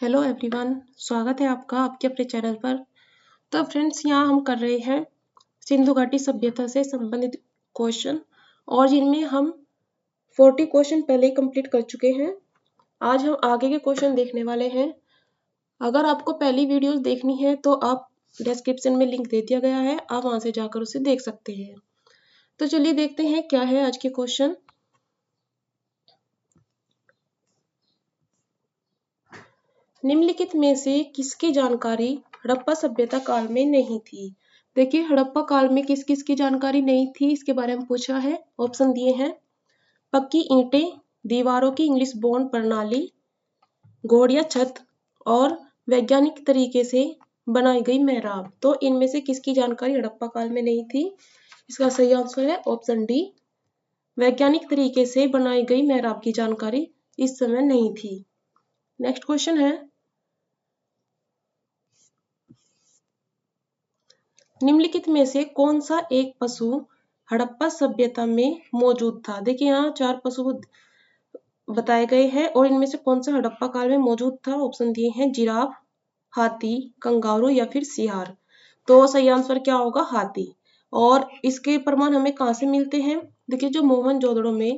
Hello everyone, स्वागत है आपका आपके अपने चैनल पर। तो फ्रेंड्स, यहाँ हम कर रहे हैं सिंधु घाटी सभ्यता से संबंधित क्वेश्चन और जिनमें हम 40 क्वेश्चन पहले ही कंप्लीट कर चुके हैं। आज हम आगे के क्वेश्चन देखने वाले हैं। अगर आपको पहली वीडियोस देखनी है तो आप डिस्क्रिप्शन में लिंक दे दिया गया है, आप वहां से जाकर उसे देख सकते हैं। तो चलिए देखते हैं क्या है आज के क्वेश्चन। निम्नलिखित में से किसकी जानकारी हड़प्पा सभ्यता काल में नहीं थी? देखिए, हड़प्पा काल में किस किस की जानकारी नहीं थी इसके बारे में पूछा है। ऑप्शन दिए हैं: पक्की ईंटें, दीवारों की इंग्लिश बॉन्ड प्रणाली, घोड़िया छत और वैज्ञानिक तरीके से बनाई गई मेहराब। तो इनमें से किसकी जानकारी हड़प्पा काल में नहीं थी? इसका सही आंसर है ऑप्शन डी, वैज्ञानिक तरीके से बनाई गई मेहराब की जानकारी इस समय नहीं थी। नेक्स्ट क्वेश्चन है, निम्नलिखित में से कौन सा एक पशु हड़प्पा सभ्यता में मौजूद था? देखिए, यहाँ 4 पशु बताए गए हैं और इनमें से कौन सा हड़प्पा काल में मौजूद था? ऑप्शन दिए हैं: जिराफ, हाथी, कंगारू या फिर सियार। तो सही आंसर क्या होगा? हाथी। और इसके प्रमाण हमें कहाँ से मिलते हैं? देखिए, जो मोहनजोदड़ो में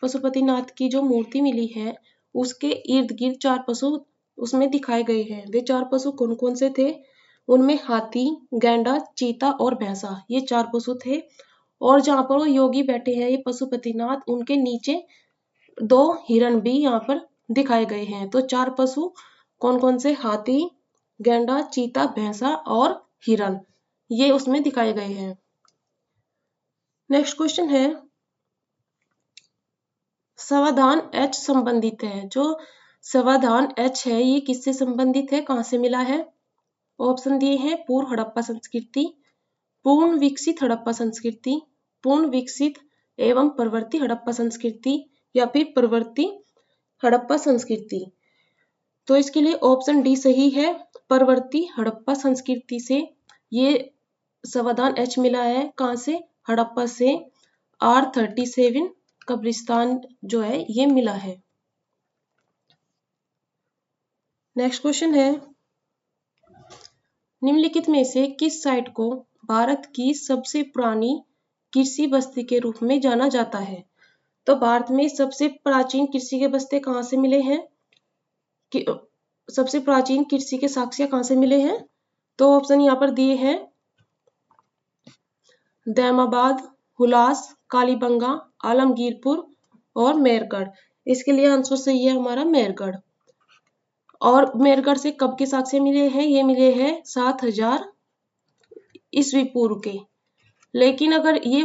पशुपतिनाथ की जो मूर्ति मिली है, उसके इर्द गिर्द 4 पशु उसमें दिखाए गए हैं। वे 4 पशु कौन कौन से थे? उनमें हाथी, गैंडा, चीता और भैंसा, ये 4 पशु थे। और जहाँ पर वो योगी बैठे हैं, ये पशुपतिनाथ, उनके नीचे 2 हिरण भी यहाँ पर दिखाए गए हैं। तो 4 पशु कौन कौन से? हाथी, गैंडा, चीता, भैंसा और हिरण, ये उसमें दिखाए गए हैं। नेक्स्ट क्वेश्चन है, समाधान H संबंधित है। जो समाधान H है, ये किससे संबंधित है, कहाँ से मिला है? ऑप्शन दिए हैं: पूर्व हड़प्पा संस्कृति, पूर्ण विकसित हड़प्पा संस्कृति, पूर्ण विकसित एवं प्रवर्ती हड़प्पा संस्कृति या फिर प्रवर्ती हड़प्पा संस्कृति। तो इसके लिए ऑप्शन डी सही है, प्रवर्ती हड़प्पा संस्कृति से ये समाधान H मिला है। कहाँ से? हड़प्पा से R37 कब्रिस्तान जो है ये मिला है। नेक्स्ट क्वेश्चन है, निम्नलिखित में से किस साइट को भारत की सबसे पुरानी कृषि बस्ती के रूप में जाना जाता है? तो भारत में सबसे प्राचीन कृषि के बस्ते कहाँ से मिले हैं? कि सबसे प्राचीन कृषि के साक्ष्य कहाँ से मिले हैं? तो ऑप्शन यहाँ पर दिए हैं: दैमाबाद, हुलास, कालीबंगा, आलमगीरपुर और मेरगढ़। इसके लिए आंसर सही है हमारा मेरगढ़। और मेरगढ़ से कब के साक्ष्य मिले हैं? ये मिले हैं 7000 ईस्वी पूर्व के। लेकिन अगर ये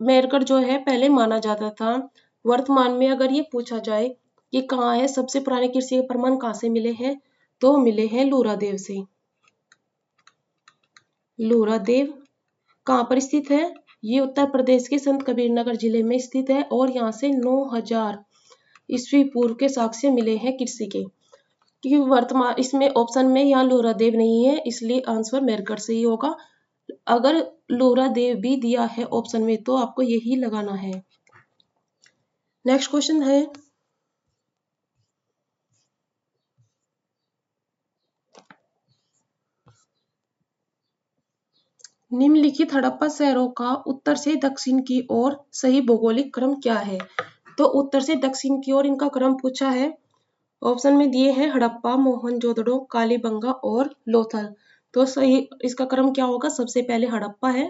मेरगढ़ जो है पहले माना जाता था, वर्तमान में अगर ये पूछा जाए कि कहाँ है सबसे पुराने कृषि के प्रमाण कहाँ से मिले हैं, तो मिले हैं लोरादेव से। लोरादेव कहाँ पर स्थित है? ये उत्तर प्रदेश के संत कबीरनगर जिले में स्थित है और यहाँ से 9000 ईस्वी पूर्व के साक्ष्य मिले हैं कृषि के। क्योंकि वर्तमान इसमें ऑप्शन में यहाँ लोरादेव नहीं है, इसलिए आंसर मेरगढ़ से ही होगा। अगर लोरादेव भी दिया है ऑप्शन में तो आपको यही लगाना है। नेक्स्ट क्वेश्चन है, निम्नलिखित हड़प्पा शहरों का उत्तर से दक्षिण की ओर सही भौगोलिक क्रम क्या है? तो उत्तर से दक्षिण की ओर इनका क्रम पूछा है। ऑप्शन में दिए हैं हड़प्पा, मोहनजोदड़ो, कालीबंगा और लोथल। तो सही इसका क्रम क्या होगा? सबसे पहले हड़प्पा है,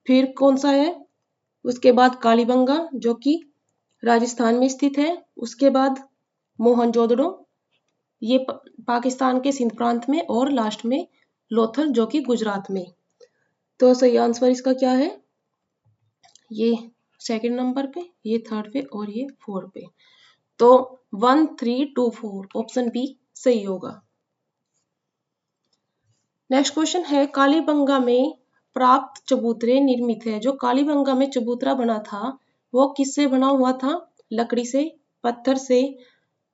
फिर कौन सा है? उसके बाद कालीबंगा जो कि राजस्थान में स्थित है, उसके बाद मोहनजोदड़ो ये पाकिस्तान के सिंध प्रांत में, और लास्ट में लोथल जो कि गुजरात में। तो सही आंसर इसका क्या है? ये सेकंड नंबर पे, ये थर्ड पे और ये फोर्थ पे। तो 1 3 2 4 ऑप्शन बी सही होगा। नेक्स्ट क्वेश्चन है, कालीबंगा में प्राप्त चबूतरे निर्मित है। जो कालीबंगा में चबूतरा बना था वो किससे बना हुआ था? लकड़ी से, पत्थर से,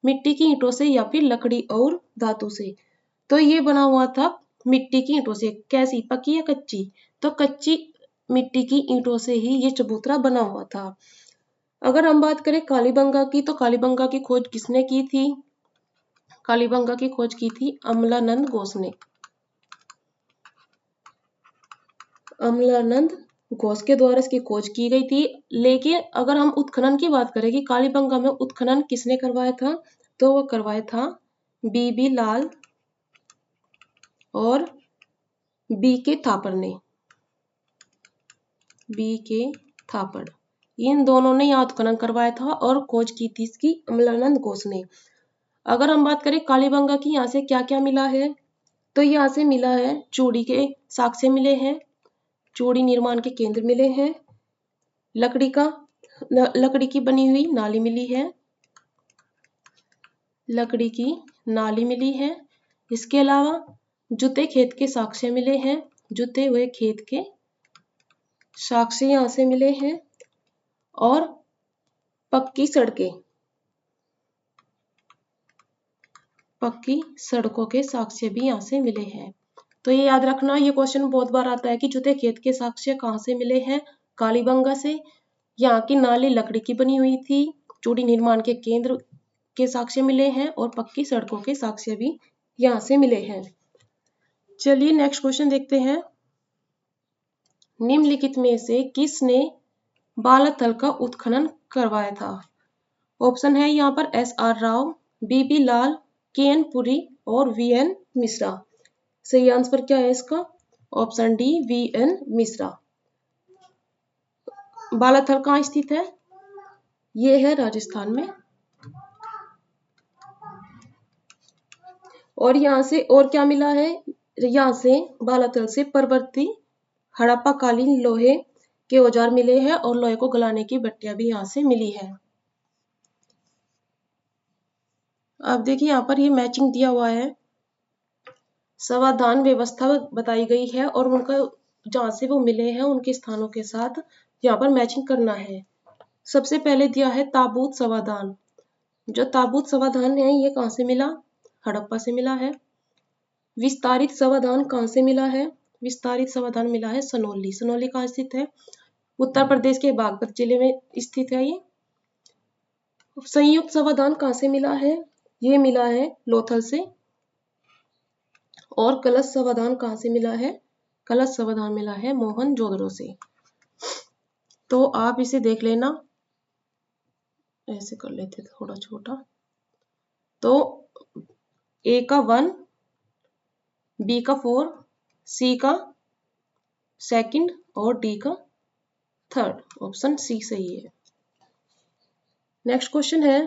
मिट्टी की ईंटों से या फिर लकड़ी और धातु से। तो ये बना हुआ था मिट्टी की ईंटों से। कैसी? पक्की या कच्ची? तो कच्ची मिट्टी की ईंटों से ही ये चबूतरा बना हुआ था। अगर हम बात करें कालीबंगा की, तो कालीबंगा की खोज किसने की थी? कालीबंगा की खोज की थी अमलानंद घोष ने। अमलानंद घोष के द्वारा इसकी खोज की गई थी। लेकिन अगर हम उत्खनन की बात करें कि कालीबंगा में उत्खनन किसने करवाया था, तो वो करवाया था बीबी लाल और बी के थापर ने। बी के थापड़, इन दोनों ने यहाँ उत्खनन करवाया था और खोज की थी इसकी अमलानंद घोष ने। अगर हम बात करें कालीबंगा की, यहाँ से क्या क्या मिला है, तो यहाँ से मिला है चूड़ी के साक्ष्य मिले हैं, चूड़ी निर्माण के केंद्र मिले हैं, लकड़ी की बनी हुई नाली मिली है, लकड़ी की नाली मिली है। इसके अलावा जुते खेत के साक्ष्य मिले हैं, जुते हुए खेत के साक्ष्य यहाँ से मिले हैं, और पक्की सड़कों के साक्ष्य भी यहाँ से मिले हैं। तो ये याद रखना, ये क्वेश्चन बहुत बार आता है कि जुते खेत के साक्ष्य कहाँ से मिले हैं? कालीबंगा से। यहाँ की नाली लकड़ी की बनी हुई थी, चूड़ी निर्माण के केंद्र के साक्ष्य मिले हैं, और पक्की सड़कों के साक्ष्य भी यहाँ से मिले हैं। चलिए नेक्स्ट क्वेश्चन देखते हैं। निम्नलिखित में से किसने बालाथल का उत्खनन करवाया था? ऑप्शन है यहाँ पर SR राव, बीबी लाल, KN पुरी और VN मिश्रा। सही आंसर क्या है इसका? Option D, VN Mishra. Balathal कहाँ स्थित है? ये है राजस्थान में। और यहाँ से और क्या मिला है? यहाँ से बालाथल से परवर्ती हड़प्पा कालीन लोहे के औजार मिले हैं, और लोहे को गलाने की भट्टियां भी यहाँ से मिली है। अब देखिए यहाँ पर ये मैचिंग दिया हुआ है, समाधान व्यवस्था बताई गई है, और उनका जहाँ से वो मिले हैं उनके स्थानों के साथ यहाँ पर मैचिंग करना है। सबसे पहले दिया है ताबूत समाधान। जो ताबूत समाधान है ये कहाँ से मिला? हड़प्पा से मिला है। विस्तारित समाधान कहाँ से मिला है? विस्तारित समाधान मिला है सनौली। सनौली कहाँ स्थित है? उत्तर प्रदेश के बागपत जिले में स्थित है ये। संयुक्त समाधान कहाँ से मिला है? ये मिला है लोथल से। और कलश समाधान कहाँ से मिला है? कलश समाधान मिला है मोहनजोदड़ो से। तो आप इसे देख लेना, ऐसे कर लेते थोड़ा छोटा। तो ए का 1, बी का 4, सी का 2 और डी का 3। ऑप्शन सी सही है। नेक्स्ट क्वेश्चन है,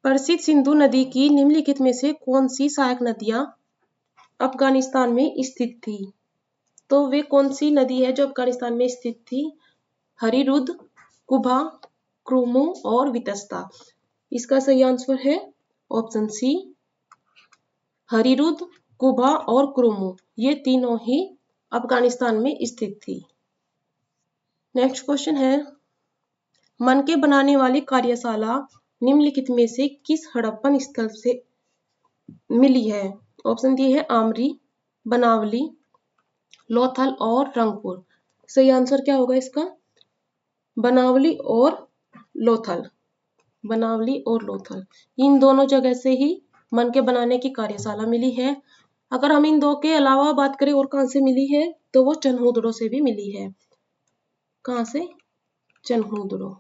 प्रसिद्ध सिंधु नदी की निम्नलिखित में से कौन सी सहायक नदियां अफगानिस्तान में स्थित थी? तो वे कौन सी नदी है जो अफगानिस्तान में स्थित थी? हरिरुद, कुबा, क्रुमु और वितस्ता। इसका सही आंसर है ऑप्शन सी, हरिरुद, कुबा और क्रुमु। ये तीनों ही अफगानिस्तान में स्थित थी। नेक्स्ट क्वेश्चन है, मनके बनाने वाली कार्यशाला निम्नलिखित में से किस हड़प्पन स्थल से मिली है? ऑप्शन दिए है आमरी, बनावली, लोथल और रंगपुर। सही आंसर क्या होगा इसका? बनावली और लोथल। बनावली और लोथल, इन दोनों जगह से ही मनके बनाने की कार्यशाला मिली है। अगर हम इन दो के अलावा बात करें और कहां से मिली है, तो वो चन्हुदड़ो से भी मिली है। कहां से? चन्हुदड़ो।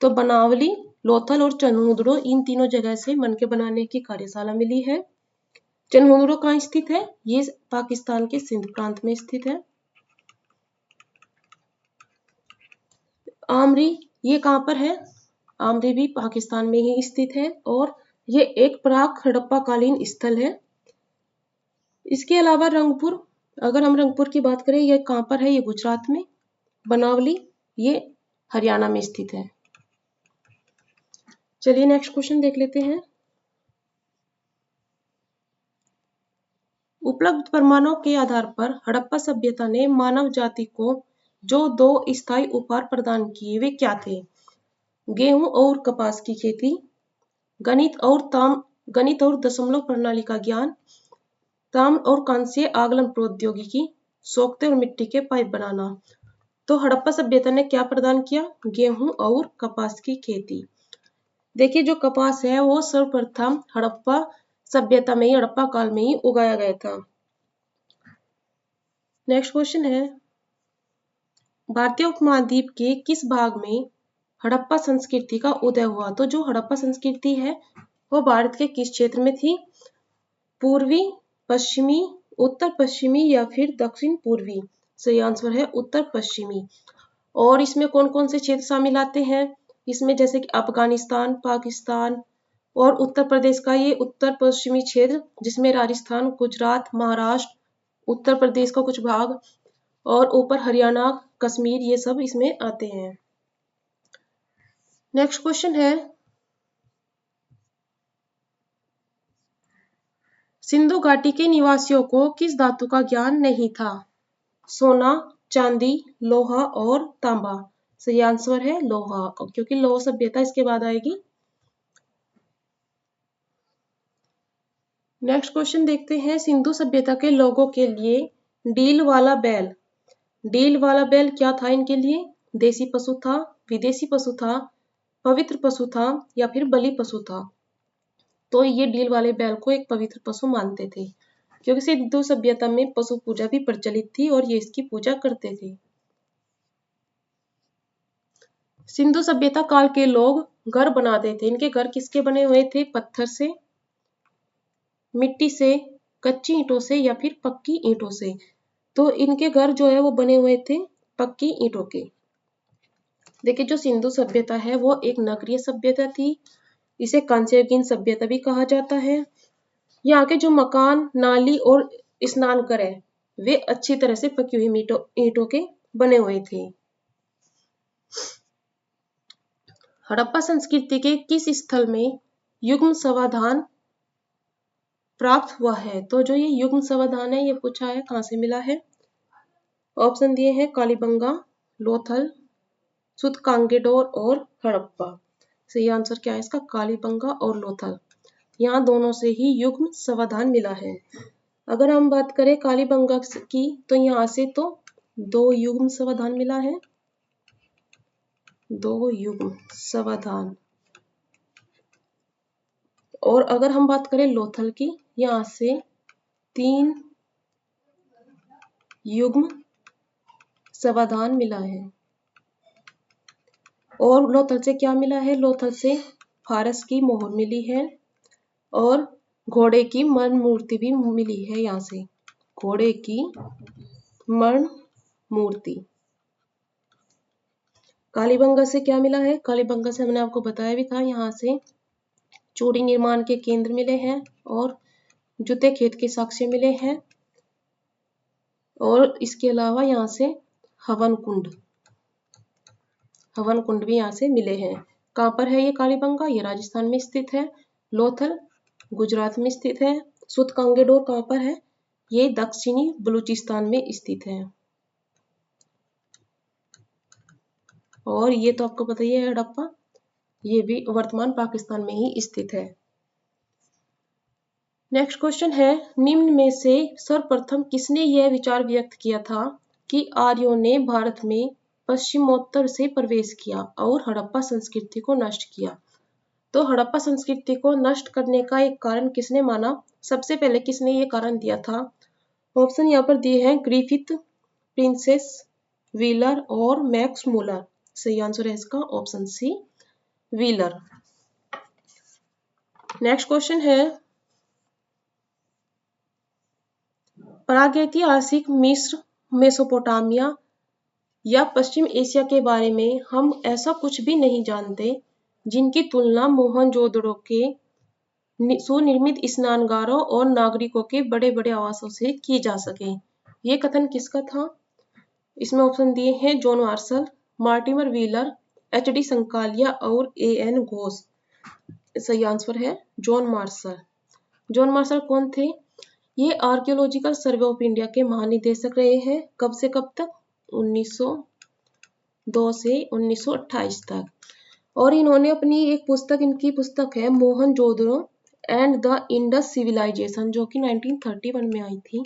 तो बनावली, लोथल और चन्हुदड़ो, इन तीनों जगह से मनके बनाने की कार्यशाला मिली है। चन्हुदड़ो कहाँ स्थित है? ये पाकिस्तान के सिंध प्रांत में स्थित है। आमरी, ये कहाँ पर है? आमरी भी पाकिस्तान में ही स्थित है, और ये एक प्राक हड़प्पा कालीन स्थल है। इसके अलावा रंगपुर, अगर हम रंगपुर की बात करें, ये कहाँ पर है? ये गुजरात में। बनावली, ये हरियाणा में स्थित है। चलिए नेक्स्ट क्वेश्चन देख लेते हैं। उपलब्ध प्रमाणों के आधार पर हड़प्पा सभ्यता ने मानव जाति को जो 2 स्थायी उपहार प्रदान किए वे क्या थे? गेहूं और कपास की खेती, गणित और दशमलव प्रणाली का ज्ञान, ताम्र और कांस्य आगलन प्रौद्योगिकी, सोख्ते और मिट्टी के पाइप बनाना। तो हड़प्पा सभ्यता ने क्या प्रदान किया? गेहूं और कपास की खेती। देखिए जो कपास है वो सर्वप्रथम हड़प्पा सभ्यता में ही, हड़प्पा काल में ही उगाया गया था। नेक्स्ट क्वेश्चन है, भारतीय उपमहाद्वीप के किस भाग में हड़प्पा संस्कृति का उदय हुआ? तो जो हड़प्पा संस्कृति है वो भारत के किस क्षेत्र में थी? पूर्वी, पश्चिमी, उत्तर पश्चिमी या फिर दक्षिण पूर्वी? सही आंसर है उत्तर पश्चिमी। और इसमें कौन कौन से क्षेत्र शामिल आते हैं? इसमें जैसे कि अफगानिस्तान, पाकिस्तान और उत्तर प्रदेश का ये उत्तर पश्चिमी क्षेत्र, जिसमें राजस्थान, गुजरात, महाराष्ट्र, उत्तर प्रदेश का कुछ भाग और ऊपर हरियाणा, कश्मीर, ये सब इसमें आते हैं। नेक्स्ट क्वेश्चन है, सिंधु घाटी के निवासियों को किस धातु का ज्ञान नहीं था? सोना, चांदी, लोहा और तांबा? सही आंसर है लोहा, क्योंकि लौह सभ्यता इसके बाद आएगी। नेक्स्ट क्वेश्चन देखते हैं, सिंधु सभ्यता के लोगों के लिए डील वाला बैल, डील वाला बैल क्या था इनके लिए? देसी पशु था, विदेशी पशु था, पवित्र पशु था या फिर बलि पशु था? तो ये डील वाले बैल को एक पवित्र पशु मानते थे, क्योंकि सिंधु सभ्यता में पशु पूजा भी प्रचलित थी और ये इसकी पूजा करते थे। सिंधु सभ्यता काल के लोग घर बनाते थे, इनके घर किसके बने हुए थे? पत्थर से, मिट्टी से, कच्ची ईंटों से या फिर पक्की ईंटों से? तो इनके घर जो है वो बने हुए थे पक्की ईंटों के। देखिए जो सिंधु सभ्यता है वो एक नगरीय सभ्यता थी, इसे कांस्ययुगीन सभ्यता भी कहा जाता है। यहाँ के जो मकान, नाली और स्नान घर है वे अच्छी तरह से पकी हुई ईंटों के बने हुए थे। हड़प्पा संस्कृति के किस स्थल में युग्म समाधान प्राप्त हुआ है? तो जो ये युग्म समाधान है ये पूछा है कहाँ से मिला है? ऑप्शन दिए हैं कालीबंगा, लोथल, सुतकांगेडोर और हड़प्पा। सही आंसर क्या है इसका? कालीबंगा और लोथल, यहाँ दोनों से ही युग्म समाधान मिला है। अगर हम बात करें कालीबंगा की तो यहाँ से तो 2 युग्म समाधान मिला है, 2 युग्म समाधान। और अगर हम बात करें लोथल की, यहाँ से 3 युग्म समाधान मिला है। और लोथल से क्या मिला है? लोथल से फारस की मोहर मिली है और घोड़े की मरण मूर्ति भी मिली है, यहाँ से घोड़े की मरण मूर्ति। कालीबंगा से क्या मिला है? कालीबंगा से हमने आपको बताया भी था, यहाँ से चूड़ी निर्माण के केंद्र मिले हैं और जूते खेत के साक्ष्य मिले हैं। और इसके अलावा यहाँ से हवन कुंड भी यहाँ से मिले हैं। कहाँ पर है ये कालीबंगा? ये राजस्थान में स्थित है। लोथल गुजरात में स्थित है। सुतकांगेडोर कहाँ पर है? ये दक्षिणी बलूचिस्तान में स्थित है। और ये तो आपको पता ही है हड़प्पा, ये भी वर्तमान पाकिस्तान में ही स्थित है। नेक्स्ट क्वेश्चन है, निम्न में से सर्वप्रथम किसने यह विचार व्यक्त किया था कि आर्यों ने भारत में पश्चिमोत्तर से प्रवेश किया और हड़प्पा संस्कृति को नष्ट किया? तो हड़प्पा संस्कृति को नष्ट करने का एक कारण किसने माना? सबसे पहले किसने ये कारण दिया था? ऑप्शन यहाँ पर दिए हैं ग्रिफिथ, प्रिंसेस, व्हीलर और मैक्स मूलर। सही आंसर है इसका option C, Wheeler. Next question है, प्रागैतिहासिक मिस्र, मेसोपोटामिया या पश्चिम एशिया के बारे में हम ऐसा कुछ भी नहीं जानते जिनकी तुलना मोहनजोदड़ो के सुनिर्मित स्नानगारों और नागरिकों के बड़े बड़े आवासों से की जा सके। ये कथन किसका था? इसमें ऑप्शन दिए हैं John Marshall, Mortimer Wheeler, H D. Sankalia और ए.एन. घोष। सही आंसर है जॉन मार्शल। जॉन मार्शल कौन थे? ये आर्कियोलॉजिकल सर्वे ऑफ इंडिया के महानिदेशक रहे हैं। कब से कब तक? 1902 से 1928 तक। और इन्होंने अपनी एक पुस्तक, इनकी पुस्तक है Mohenjodaro and the Indus civilisation, जो कि 1931 में आई थी।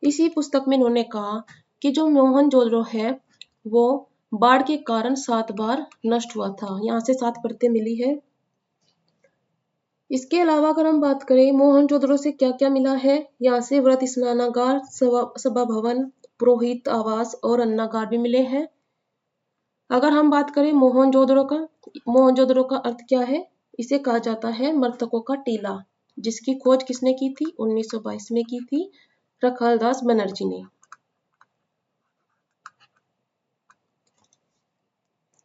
इसी पुस्तक में इन्होंने कहा कि जो मोहनजोदड़ो है वो बाढ़ के कारण 7 बार नष्ट हुआ था। यहाँ से 7 परतें मिली है। इसके अलावा अगर हम बात करें मोहनजोदड़ो से क्या क्या मिला है, यहाँ से व्रत स्नानागार, सभा भवन, पुरोहित आवास और अन्नागार भी मिले हैं। अगर हम बात करें मोहनजोदड़ो का अर्थ क्या है? इसे कहा जाता है मृतकों का टीला, जिसकी खोज किसने की थी? 1922 में की थी रखालदास बनर्जी ने।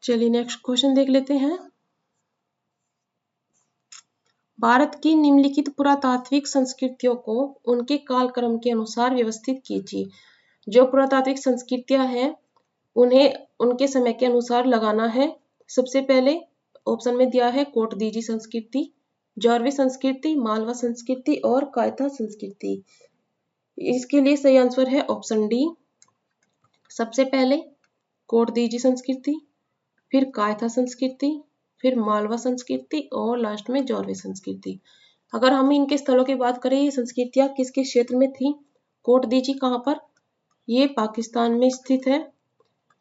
चलिए नेक्स्ट क्वेश्चन देख लेते हैं। भारत की निम्नलिखित पुरातात्विक संस्कृतियों को उनके कालक्रम के अनुसार व्यवस्थित कीजिए। जो पुरातात्विक संस्कृतियां हैं उन्हें उनके समय के अनुसार लगाना है। सबसे पहले ऑप्शन में दिया है कोटदीजी संस्कृति, जौरवी संस्कृति, मालवा संस्कृति और कायथा संस्कृति। इसके लिए सही आंसर है ऑप्शन डी। सबसे पहले कोटदीजी संस्कृति, फिर कायथा संस्कृति, फिर मालवा संस्कृति और लास्ट में जौरवी संस्कृति। अगर हम इनके स्थलों की बात करें, ये संस्कृतियां किस किस क्षेत्र में थी? कोटदीजी कहाँ पर? ये पाकिस्तान में स्थित है।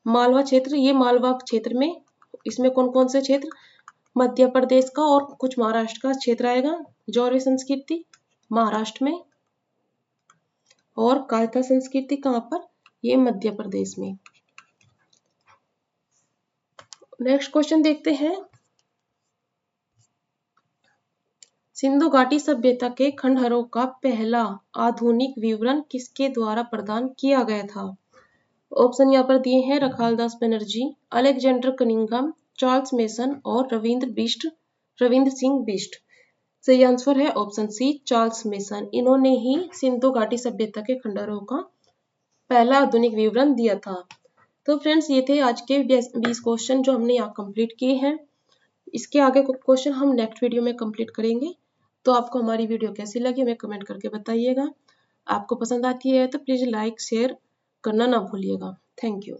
मालवा क्षेत्र, ये मालवा क्षेत्र में, इसमें कौन कौन से क्षेत्र? मध्य प्रदेश का और कुछ महाराष्ट्र का क्षेत्र आएगा। जौरवी संस्कृति महाराष्ट्र में और कायथा संस्कृति कहाँ पर? ये मध्य प्रदेश में। नेक्स्ट क्वेश्चन देखते हैं। सिंधु घाटी सभ्यता के खंडहरों का पहला आधुनिक विवरण किसके द्वारा प्रदान किया गया था? ऑप्शन यहाँ पर दिए हैं Rakhaldas Banerjee, Alexander Cunningham, Charles mason और रविंद्र सिंह बिष्ट। सही आंसर है ऑप्शन सी चार्ल्स मेसन। इन्होंने ही सिंधु घाटी सभ्यता के खंडहरों का पहला आधुनिक विवरण दिया था। तो फ्रेंड्स ये थे आज के 20 क्वेश्चन जो हमने यहाँ कंप्लीट किए हैं। इसके आगे क्वेश्चन हम नेक्स्ट वीडियो में कंप्लीट करेंगे। तो आपको हमारी वीडियो कैसी लगी हमें कमेंट करके बताइएगा। आपको पसंद आती है तो प्लीज़ लाइक शेयर करना ना भूलिएगा। Thank you.